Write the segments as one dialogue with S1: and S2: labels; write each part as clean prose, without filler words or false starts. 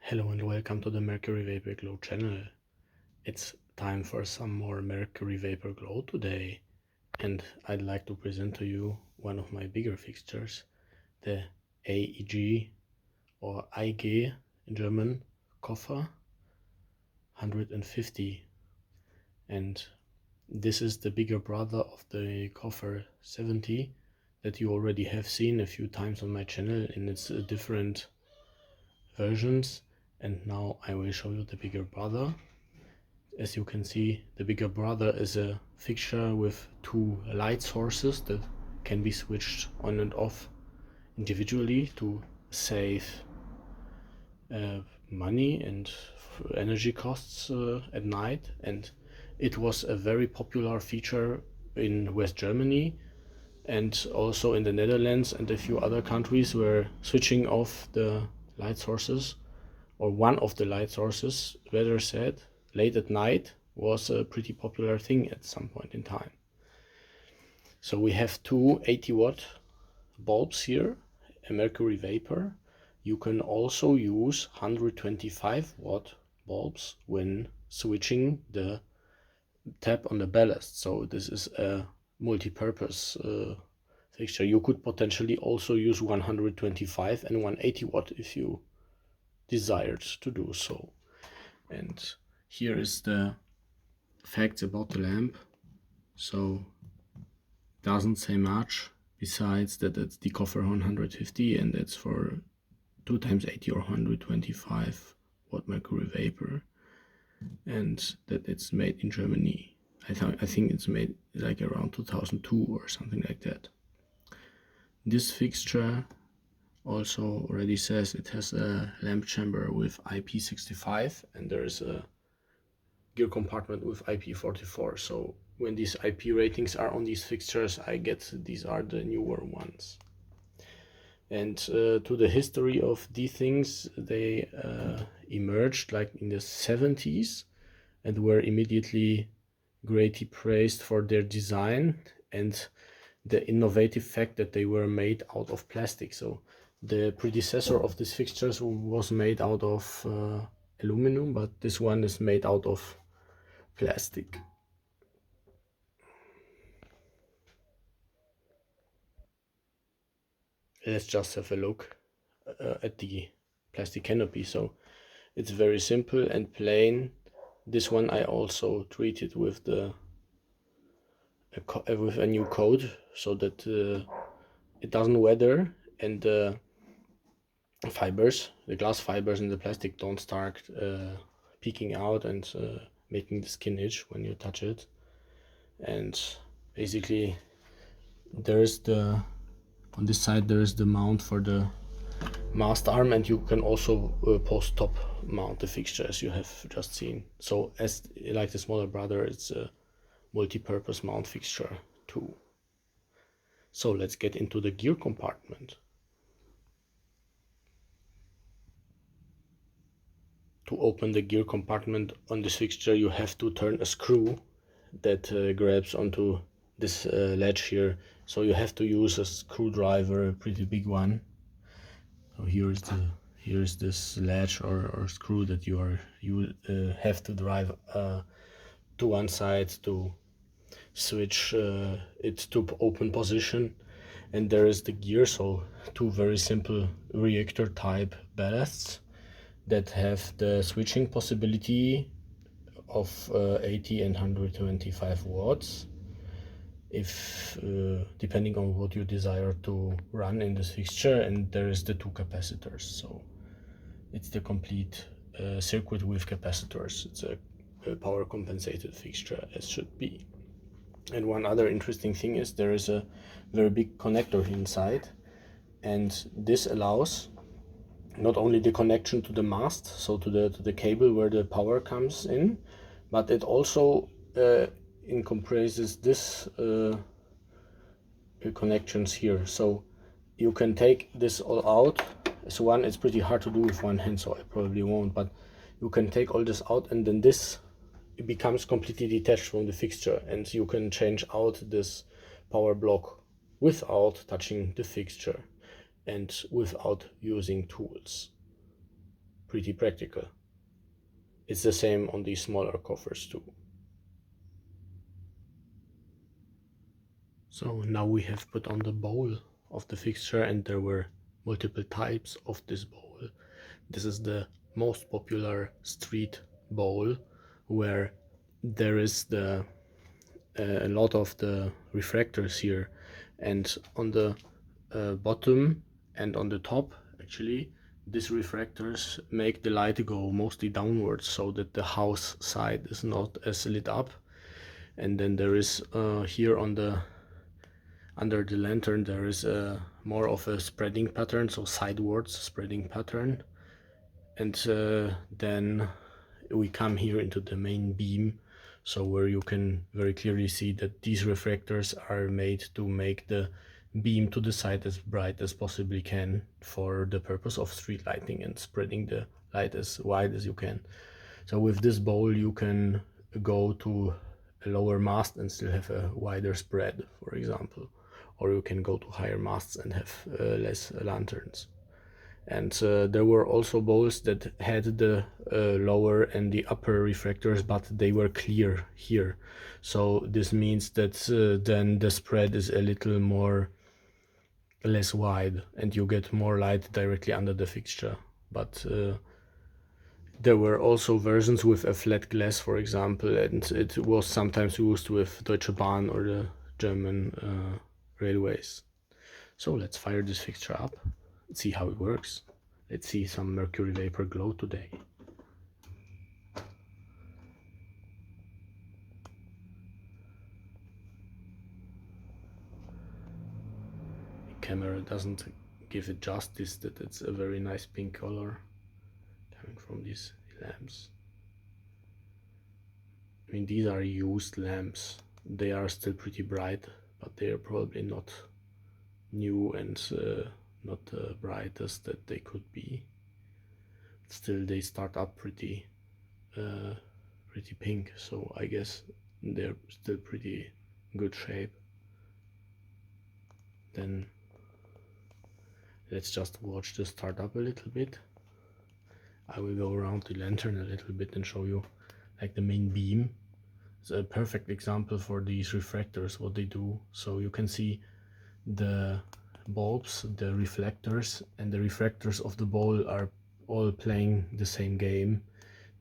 S1: Hello and welcome to the Mercury Vapor Glow channel. It's time for some more Mercury Vapor Glow today, and I'd like to present to you one of my bigger fixtures, the AEG or AEG in German Koffer 150, and this is the bigger brother of the Koffer 70 that you already have seen a few times on my channel in its different versions. And now I will show you the bigger brother. As you can see, the bigger brother is a fixture with two light sources that can be switched on and off individually to save money and energy costs at night. And it was a very popular feature in West Germany and also in the Netherlands and a few other countries where switching off the light sources, or one of the light sources, better said, late at night was a pretty popular thing at some point in time. So we have two 80-watt bulbs here, a Mercury Vapor. You can also use 125-watt bulbs when switching the tap on the ballast. So this is a multi-purpose fixture. You could potentially also use 125 and 180-watt if you desired to do so. And here is the facts about the lamp. So doesn't say much besides that it's the Koffer 150 and it's for 2x80 or 125 watt Mercury Vapor, and that it's made in Germany. I think it's made like around 2002 or something like that. This fixture also already says it has a lamp chamber with IP65 and there is a gear compartment with IP44. So when these IP ratings are on these fixtures, I get these are the newer ones. And to the history of these things, they emerged like in the 70's and were immediately greatly praised for their design and the innovative fact that they were made out of plastic. So the predecessor of these fixtures was made out of aluminum, but this one is made out of plastic. Let's just have a look at the plastic canopy. So it's very simple and plain. This one I also treated with with a new coat so that it doesn't weather and the glass fibers in the plastic don't start peeking out and making the skin itch when you touch it. And basically on this side there is the mount for the mast arm, and you can also post top mount the fixture as you have just seen. So as like the smaller brother, it's a multi-purpose mount fixture too. So let's get into the gear compartment. To open the gear compartment on this fixture, you have to turn a screw that grabs onto this latch here. So you have to use a screwdriver, a pretty big one. So here's this latch or screw that you have to drive to one side to switch it to open position. And there is the gear, so two very simple reactor type ballasts that have the switching possibility of 80 and 125 watts if depending on what you desire to run in this fixture. And there is the two capacitors, so it's the complete circuit with capacitors. It's a power compensated fixture as should be. And one other interesting thing is there is a very big connector inside, and this allows not only the connection to the mast, so to the cable where the power comes in, but it also encompasses this connections here. So you can take this all out. So it's pretty hard to do with one hand, so I probably won't, but you can take all this out, and then it becomes completely detached from the fixture, and you can change out this power block without touching the fixture and without using tools. pretty practical. It's the same on these smaller koffers too. So now we have put on the bowl of the fixture, and there were multiple types of this bowl. This is the most popular street bowl, where there is a lot of the refractors here, and on the bottom and on the top, actually, these refractors make the light go mostly downwards, so that the house side is not as lit up. And then there is here on the under the lantern, there is more of a spreading pattern, so sidewards spreading pattern. And then we come here into the main beam, so where you can very clearly see that these refractors are made to make the beam to the side as bright as possibly can, for the purpose of street lighting and spreading the light as wide as you can. So with this bowl you can go to a lower mast and still have a wider spread, for example, or you can go to higher masts and have less lanterns. And there were also bowls that had the lower and the upper refractors, but they were clear here. So this means that then the spread is a little more less wide and you get more light directly under the fixture. But there were also versions with a flat glass, for example, and it was sometimes used with Deutsche Bahn or the German railways. So let's fire this fixture up. See how it works. Let's see some mercury vapor glow today. The camera doesn't give it justice that it's a very nice pink color coming from these lamps. I mean, these are used lamps. They are still pretty bright, but they are probably not new and not the brightest that they could be. Still, they start up pretty pink, so I guess they're still pretty good shape. Then let's just watch this start up a little bit. I will go around the lantern a little bit and show you like the main beam. It's a perfect example for these refractors, what they do. So you can see the bulbs, the reflectors, and the refractors of the bowl are all playing the same game,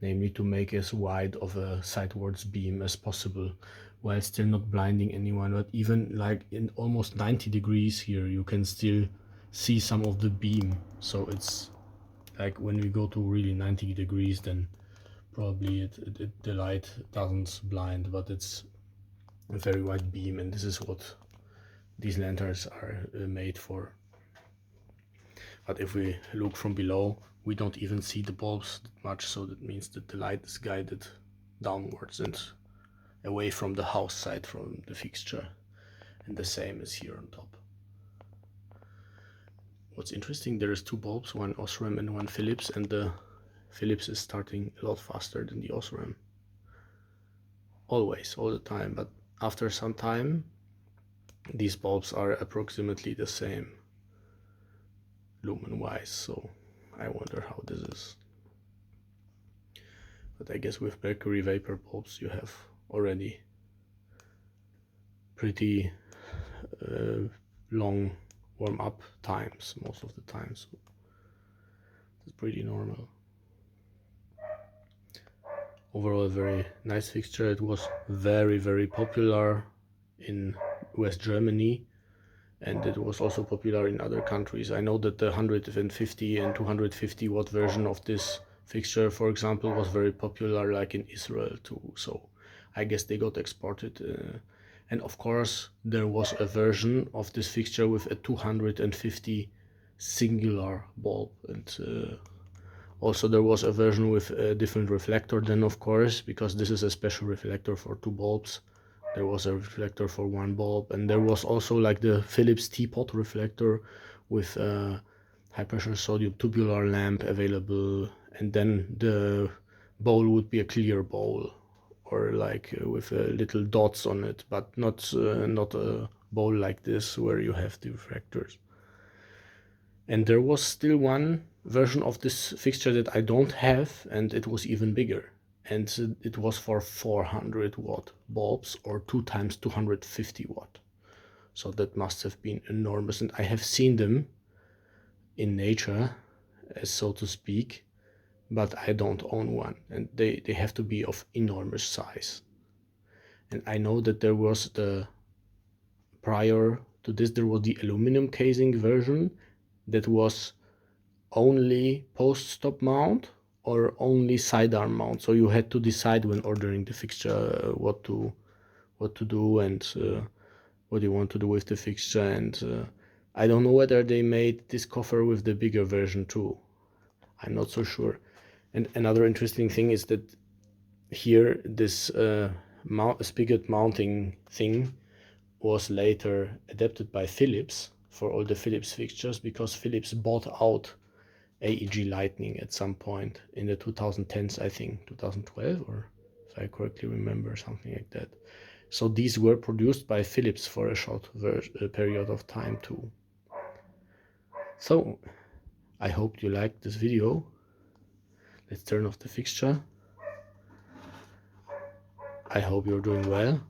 S1: namely to make as wide of a sidewards beam as possible while still not blinding anyone. But even like in almost 90 degrees here, you can still see some of the beam. So it's like when we go to really 90 degrees, then probably the light doesn't blind, but it's a very wide beam, and this is what these lanterns are made for. But if we look from below, we don't even see the bulbs that much, so that means that the light is guided downwards and away from the house side, from the fixture, and the same is here on top. What's interesting, there is two bulbs, one Osram and one Philips, and the Philips is starting a lot faster than the Osram. Always, all the time, but after some time these bulbs are approximately the same lumen wise, so I wonder how this is. But I guess with mercury vapor bulbs you have already pretty long warm up times most of the time, so it's pretty normal. Overall, a very nice fixture. It was very popular in West Germany, and it was also popular in other countries. I know that the 150 and 250 watt version of this fixture, for example, was very popular like in Israel too, so I guess they got exported. And of course there was a version of this fixture with a 250 singular bulb, and also there was a version with a different reflector then, of course, because this is a special reflector for two bulbs. There was a reflector for one bulb, and there was also like the Philips teapot reflector with a high pressure sodium tubular lamp available, and then the bowl would be a clear bowl, or like with little dots on it, but not a bowl like this where you have the refractors. And there was still one version of this fixture that I don't have, and it was even bigger, and it was for 400 watt bulbs or 2 times 250 watt. So that must have been enormous, and I have seen them in nature, so to speak, but I don't own one, and they have to be of enormous size. And I know that there was prior to this, there was the aluminum casing version that was only post-stop mount or only sidearm mount. So you had to decide when ordering the fixture what to do, and what you want to do with the fixture. And I don't know whether they made this Koffer with the bigger version too. I'm not so sure. And another interesting thing is that here this spigot mounting thing was later adapted by Philips for all the Philips fixtures, because Philips bought out AEG Lightning at some point in the 2010s, I think 2012, or if I correctly remember, something like that. So these were produced by Philips for a short period of time too. So I hope you liked this video. Let's turn off the fixture. I hope you're doing well,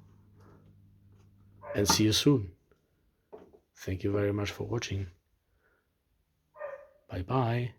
S1: and see you soon. Thank you very much for watching. Bye bye.